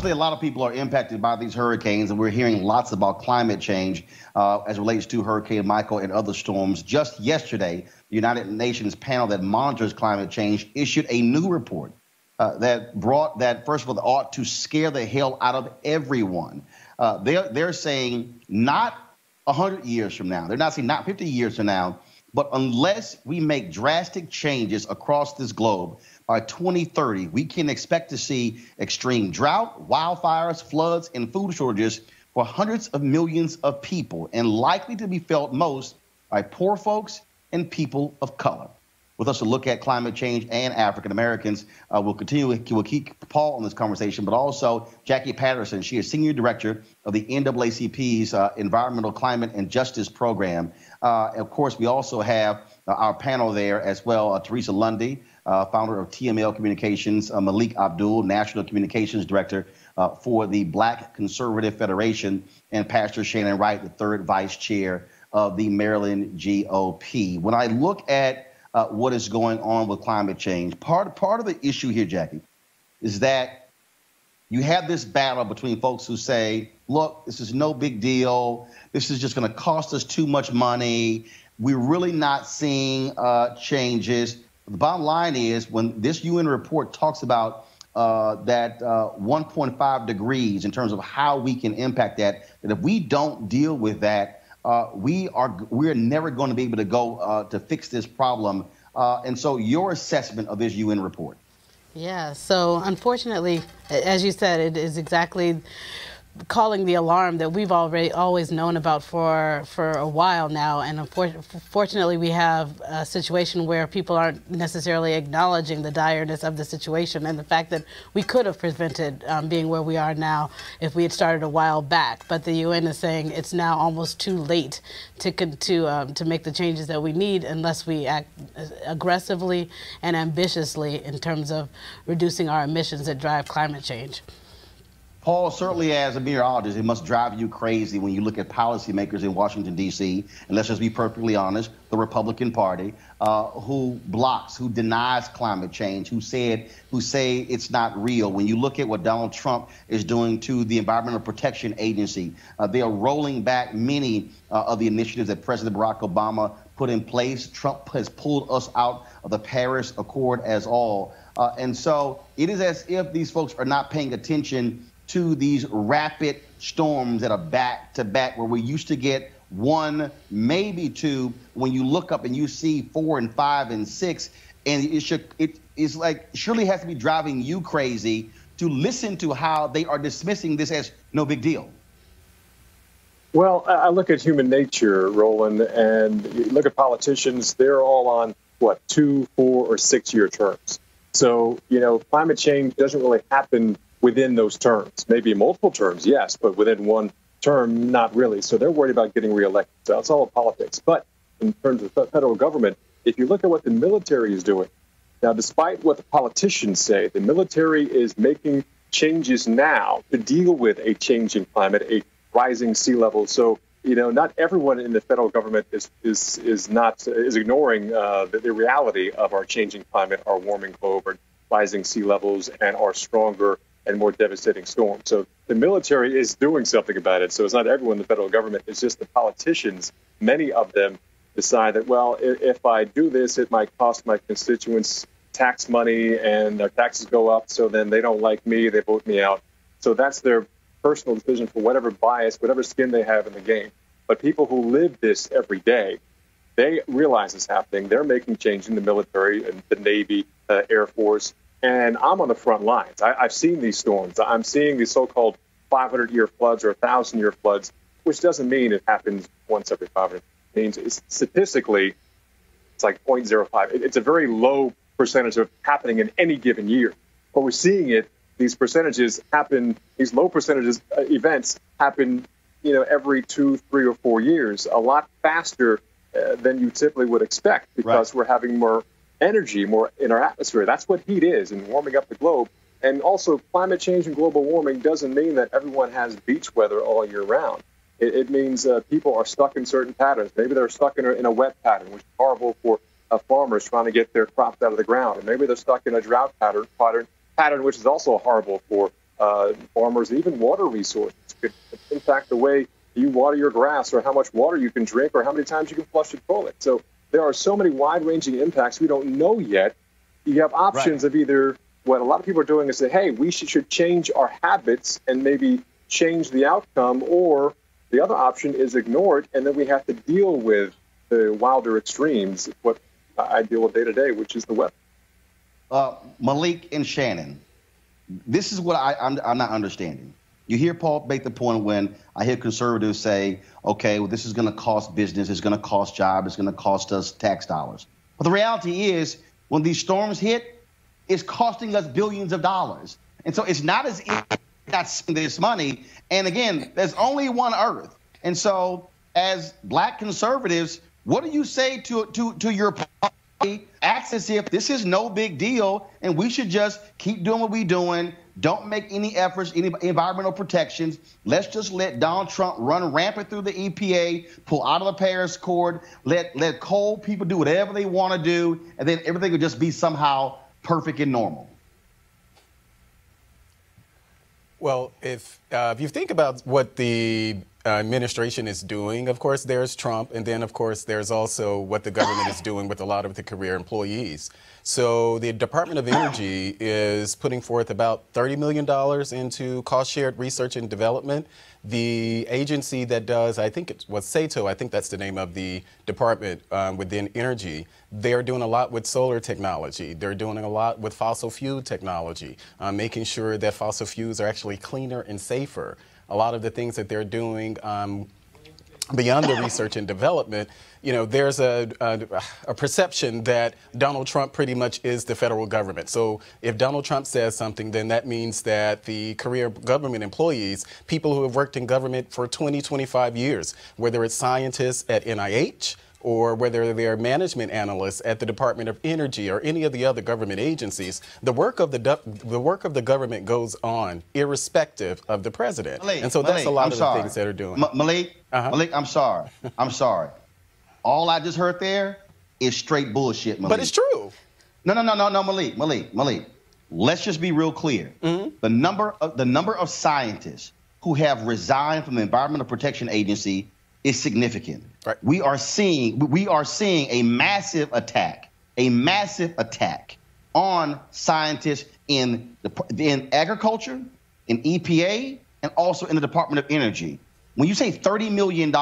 obviously, a lot of people are impacted by these hurricanes, and we're hearing lots about climate change as it relates to Hurricane Michael and other storms. Just yesterday, the United Nations panel that monitors climate change issued a new report that brought that, first of all, ought to scare the hell out of everyone. They're saying not 100 years from now, they're not saying not 50 years from now, but unless we make drastic changes across this globe, by 2030, we can expect to see extreme drought, wildfires, floods, and food shortages for hundreds of millions of people, and likely to be felt most by poor folks and people of color. With us to look at climate change and African Americans, we'll keep Paul on this conversation, but also Jackie Patterson. She is Senior Director of the NAACP's Environmental Climate and Justice Program. Of course, we also have our panel there as well, Teresa Lundy, founder of TML Communications, Malik Abdul, National Communications Director for the Black Conservative Federation, and Pastor Shannon Wright, the third vice chair of the Maryland GOP. When I look at what is going on with climate change, part of the issue here, Jackie, is that you have this battle between folks who say, look, this is no big deal. This is just going to cost us too much money. We're really not seeing changes. The bottom line is, when this UN report talks about that 1.5 degrees in terms of how we can impact that if we don't deal with that, we're never going to be able to go to fix this problem. And so your assessment of this UN report. Yeah, so unfortunately, as you said, it is exactly calling the alarm that we've always known about for a while now. And unfortunately, we have a situation where people aren't necessarily acknowledging the direness of the situation and the fact that we could have prevented being where we are now if we had started a while back. But the UN is saying it's now almost too late to make the changes that we need unless we act aggressively and ambitiously in terms of reducing our emissions that drive climate change. Paul, certainly as a meteorologist, it must drive you crazy when you look at policymakers in Washington, D.C., and let's just be perfectly honest, the Republican Party, who denies climate change, who say it's not real. When you look at what Donald Trump is doing to the Environmental Protection Agency, they are rolling back many of the initiatives that President Barack Obama put in place. Trump has pulled us out of the Paris Accord as all. And so it is as if these folks are not paying attention to these rapid storms that are back to back, where we used to get one, maybe two. When you look up and you see 4 and 5 and 6, and it's like surely has to be driving you crazy to listen to how they are dismissing this as no big deal. Well, I look at human nature, Roland, and you look at politicians, they're all on, 2, 4, or 6-year terms. So, climate change doesn't really happen within those terms. Maybe multiple terms, yes, but within one term, not really. So they're worried about getting reelected. So it's all politics. But in terms of the federal government, if you look at what the military is doing, now, despite what the politicians say, the military is making changes now to deal with a changing climate, a rising sea level. So, not everyone in the federal government is ignoring the reality of our changing climate, our warming globe, our rising sea levels, and our stronger and more devastating storms. So the military is doing something about it. So it's not everyone in the federal government. It's just the politicians. Many of them decide that, well, if I do this, it might cost my constituents tax money and their taxes go up. So then they don't like me. They vote me out. So that's their personal decision for whatever bias, whatever skin they have in the game. But people who live this every day, they realize it's happening. They're making change in the military and the Navy, Air Force. And I'm on the front lines. I've seen these storms. I'm seeing these so-called 500-year floods or 1,000-year floods, which doesn't mean it happens once every 500. It means statistically, it's like 0.05. It's a very low percentage of happening in any given year. But we're seeing it. These percentages happen. These low percentages events happen, every 2, 3, or 4 years, a lot faster than you typically would expect, because we're having more energy, more in our atmosphere. That's what heat is, and warming up the globe. And also, climate change and global warming doesn't mean that everyone has beach weather all year round. It means people are stuck in certain patterns. Maybe they're stuck in a wet pattern, which is horrible for farmers trying to get their crops out of the ground. And maybe they're stuck in a drought pattern, which is also horrible for farmers, even water resources could impact the way you water your grass or how much water you can drink or how many times you can flush your toilet. So there are so many wide-ranging impacts we don't know yet. You have options of either what a lot of people are doing is say, hey, we should change our habits and maybe change the outcome, or the other option is ignore it, and then we have to deal with the wilder extremes, what I deal with day to day, which is the weather. Malik and Shannon, this is what I'm not understanding. You hear Paul make the point when I hear conservatives say, okay, well, this is going to cost business, it's going to cost jobs, it's going to cost us tax dollars. But the reality is, when these storms hit, it's costing us billions of dollars. And so it's not as if we're not spending this money. And again, there's only one Earth. And so as black conservatives, what do you say to your party? Acts as if this is no big deal and we should just keep doing what we're doing. Don't make any efforts, any environmental protections. Let's just let Donald Trump run rampant through the EPA, pull out of the Paris Accord, let coal people do whatever they want to do, and then everything will just be somehow perfect and normal. Well, if you think about what the administration is doing, of course, there's Trump, and then, of course, there's also what the government is doing with a lot of the career employees. So the Department of Energy is putting forth about $30 million into cost-shared research and development. The agency that does, I think it was SATO, I think that's the name of the department within energy, they're doing a lot with solar technology. They're doing a lot with fossil fuel technology, making sure that fossil fuels are actually cleaner and safer. A lot of the things that they're doing beyond the research and development, you know, there's a perception that Donald Trump pretty much is the federal government. So if Donald Trump says something, then that means that the career government employees, people who have worked in government for 20, 25 years, whether it's scientists at NIH, or whether they're management analysts at the Department of Energy or any of the other government agencies, the work of the government goes on irrespective of the president. And so that's a lot of the things that are doing. Malik, I'm sorry. I'm sorry. All I just heard there is straight bullshit, Malik. But it's true. No, Malik. Let's just be real clear. The number of scientists who have resigned from the Environmental Protection Agency is significant. Right. We are seeing a massive attack on scientists in agriculture, in EPA, and also in the Department of Energy. When you say $30 million,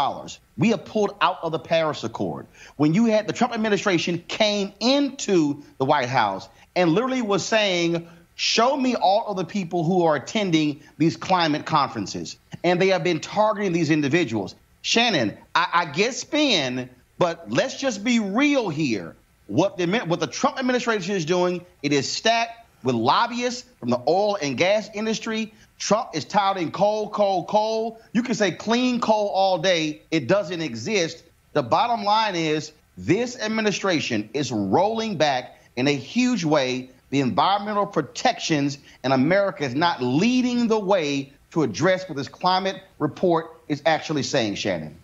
we have pulled out of the Paris Accord. When you had the Trump administration came into the White House and literally was saying, show me all of the people who are attending these climate conferences. And they have been targeting these individuals. Shannon, I get spin, but let's just be real here. What the Trump administration is doing, it is stacked with lobbyists from the oil and gas industry. Trump is touting coal. You can say clean coal all day. It doesn't exist. The bottom line is this administration is rolling back in a huge way the environmental protections, and America is not leading the way to address what this climate report is actually saying, Shannon.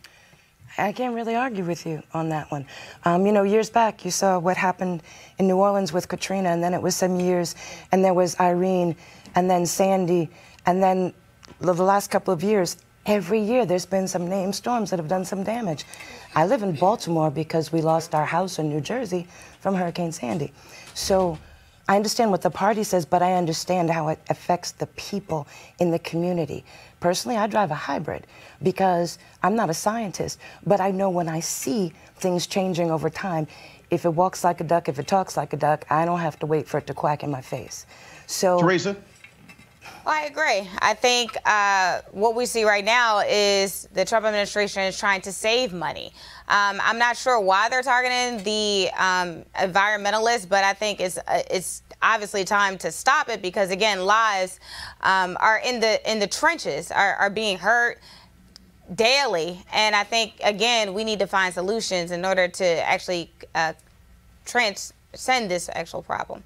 I can't really argue with you on that one. You know, years back, you saw what happened in New Orleans with Katrina, and then it was some years, and there was Irene, and then Sandy, and then the last couple of years, every year there's been some named storms that have done some damage. I live in Baltimore because we lost our house in New Jersey from Hurricane Sandy. So I understand what the party says, but I understand how it affects the people in the community. Personally, I drive a hybrid because I'm not a scientist, but I know when I see things changing over time, if it walks like a duck, if it talks like a duck, I don't have to wait for it to quack in my face. So, Teresa? Well, I agree. I think what we see right now is the Trump administration is trying to save money. I'm not sure why they're targeting the environmentalists, but I think it's obviously time to stop it because, again, lives are in the trenches, are being hurt daily. And I think, again, we need to find solutions in order to actually transcend this actual problem.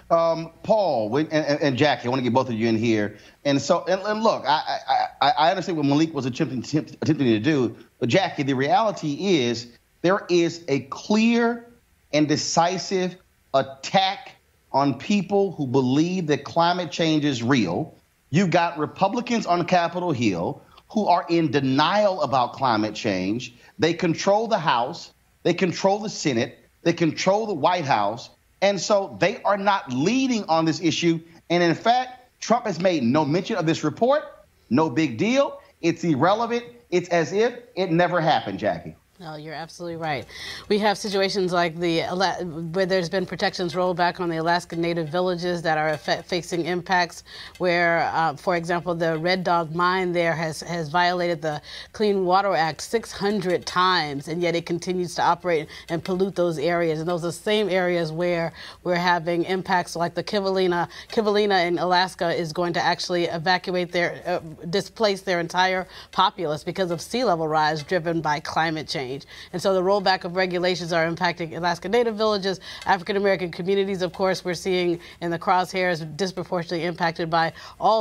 Paul and Jackie, I want to get both of you in here. And so, and look, I understand what Malik was attempting to do, but Jackie, the reality is there is a clear and decisive attack on people who believe that climate change is real. You've got Republicans on Capitol Hill who are in denial about climate change. They control the House. They control the Senate. They control the White House. And so they are not leading on this issue. And in fact, Trump has made no mention of this report. No big deal. It's irrelevant. It's as if it never happened, Jackie. No, you're absolutely right. We have situations like where there's been protections rolled back on the Alaska Native villages that are facing impacts where, for example, the Red Dog mine there has violated the Clean Water Act 600 times, and yet it continues to operate and pollute those areas. And those are the same areas where we're having impacts like the Kivalina in Alaska is going to actually evacuate displace their entire populace because of sea level rise driven by climate change. And so the rollback of regulations are impacting Alaska Native villages, African-American communities, of course, we're seeing in the crosshairs disproportionately impacted by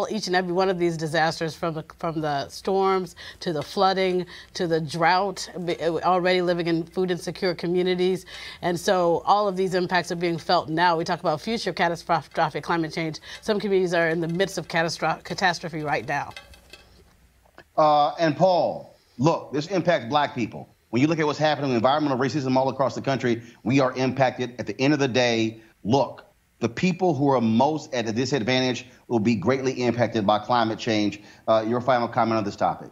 each and every one of these disasters from the storms to the flooding to the drought, already living in food insecure communities. And so all of these impacts are being felt now. We talk about future catastrophic climate change. Some communities are in the midst of catastrophe right now. And Paul, look, this impacts black people. When you look at what's happening with environmental racism all across the country, we are impacted. At the end of the day, look, the people who are most at a disadvantage will be greatly impacted by climate change. Your final comment on this topic.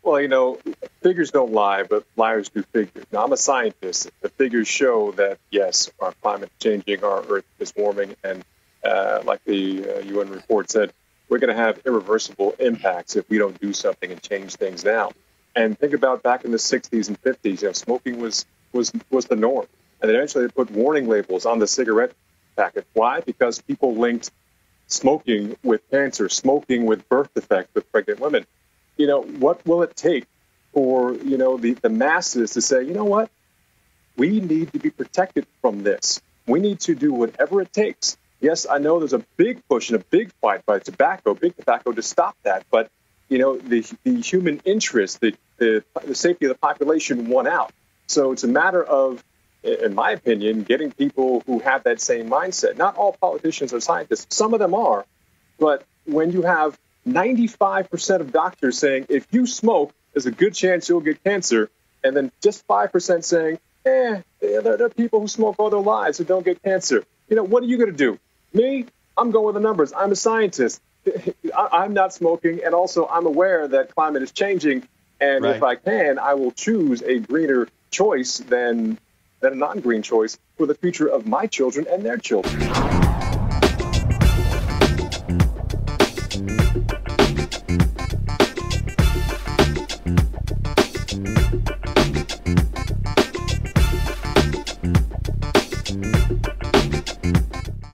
Well, you know, figures don't lie, but liars do figures. Now, I'm a scientist. The figures show that, yes, our climate is changing, our Earth is warming, and like the UN report said, we're going to have irreversible impacts if we don't do something and change things now. And think about back in the 60s and 50s, you know, smoking was the norm. And then eventually they put warning labels on the cigarette packet. Why? Because people linked smoking with cancer, smoking with birth defects with pregnant women. You know, what will it take for, you know, the masses to say, you know what, we need to be protected from this. We need to do whatever it takes. Yes, I know there's a big push and a big fight by big tobacco to stop that. But, you know, the human interest, the safety of the population won out. So it's a matter of, in my opinion, getting people who have that same mindset. Not all politicians are scientists. Some of them are. But when you have 95% of doctors saying, if you smoke, there's a good chance you'll get cancer, and then just 5% saying, there are people who smoke all their lives who don't get cancer. You know, what are you going to do? Me? I'm going with the numbers. I'm a scientist. I'm not smoking, and also I'm aware that climate is changing. And right. If I can, I will choose a greener choice than a non-green choice for the future of my children and their children.